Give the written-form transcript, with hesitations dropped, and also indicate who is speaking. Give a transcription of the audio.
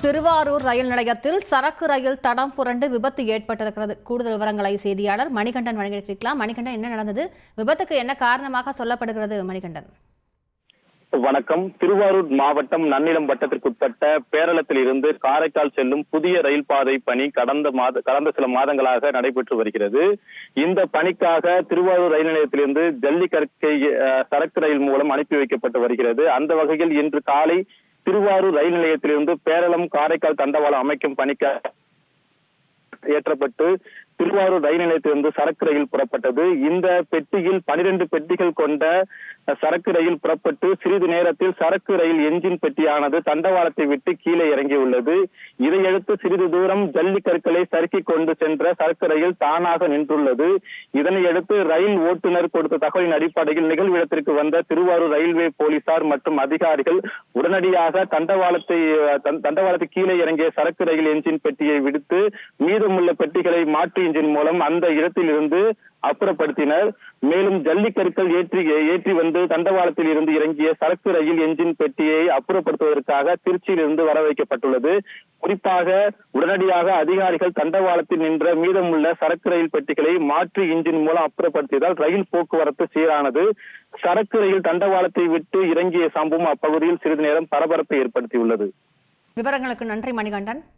Speaker 1: திருவாரூர் ரயில் நிலையத்தில் சரக்கு ரயில் தடம் புரண்டு விபத்து ஏற்பட்டிருக்கிறது. கூடுதல் விவரங்களை செய்தியாளர் மணிகண்டன் வழங்கியிருக்கலாம். மணிகண்டன், என்ன நடந்தது? விபத்துக்கு என்ன காரணமாக சொல்லப்படுகிறது? மணிகண்டன்,
Speaker 2: வணக்கம். திருவாரூர் மாவட்டம் நன்னிலம் வட்டத்திற்குட்பட்ட பேரளத்தில் இருந்து காரைக்கால் செல்லும் புதிய ரயில் பாதை பணி கடந்த சில மாதங்களாக நடைபெற்று வருகிறது. இந்த பணிக்காக திருவாரூர் ரயில் நிலையத்திலிருந்து ஜல்லிக்கற்கை சரக்கு ரயில் மூலம் அனுப்பி வைக்கப்பட்டு வருகிறது. அந்த வகையில் இன்று காலை திருவாரூர் ரயில் நிலையத்திலிருந்து பேரளம் காரைக்கால் தண்டவாளம் அமைக்கும் பணிக்காக ஏற்றப்பட்டு திருவாரூர் ரயில் நிலையத்திலிருந்து சரக்கு ரயில் புறப்பட்டது. இந்த பெட்டியில் 12 பெட்டிகள் கொண்ட சரக்கு ரயில் புறப்பட்டு சிறிது நேரத்தில் சரக்கு ரயில் என்ஜின் பெட்டியானது தண்டவாளத்தை விட்டு கீழே இறங்கியுள்ளது. இதையடுத்து சிறிது தூரம் ஜல்லிக்கற்களை சறுக்கிக் கொண்டு சென்ற சரக்கு ரயில் தானாக நின்றுள்ளது. இதனையடுத்து ரயில் ஓட்டுநர் கொடுத்த தகவலின் அடிப்படையில் நிகழ்வு இடத்திற்கு வந்த திருவாரூர் ரயில்வே போலீசார் மற்றும் அதிகாரிகள் உடனடியாக தண்டவாளத்தை கீழே இறங்கிய சரக்கு ரயில் என்ஜின் பெட்டியை விடுத்து மீதமுள்ள பெட்டிகளை மாற்று இன்ஜின் மூலம் அந்த இடத்தில் இருந்து அப்புறப்படுத்தினர். மேலும் ஜல்லிக்கற்கள் ஏற்றி வந்து தண்டவாளத்தில் இருந்து இறங்கிய சரக்கு ரயில் என்ஜின் பெட்டியை அப்புறப்படுத்துவதற்காக திருச்சியில் இருந்து வர வைக்கப்பட்டுள்ளது. குறிப்பாக உடனடியாக அதிகாரிகள் தண்டவாளத்தில் நின்ற மீதமுள்ள சரக்கு ரயில் பெட்டிகளை மாற்று இன்ஜின் மூலம் அப்புறப்படுத்தியதால் ரயில் போக்குவரத்து சீரானது. சரக்கு ரயில் தண்டவாளத்தை விட்டு இறங்கிய சம்பவம் அப்பகுதியில் சிறிது நேரம் பரபரப்பை ஏற்படுத்தியுள்ளது.
Speaker 1: விவரங்களுக்கு நன்றி மணிகண்டன்.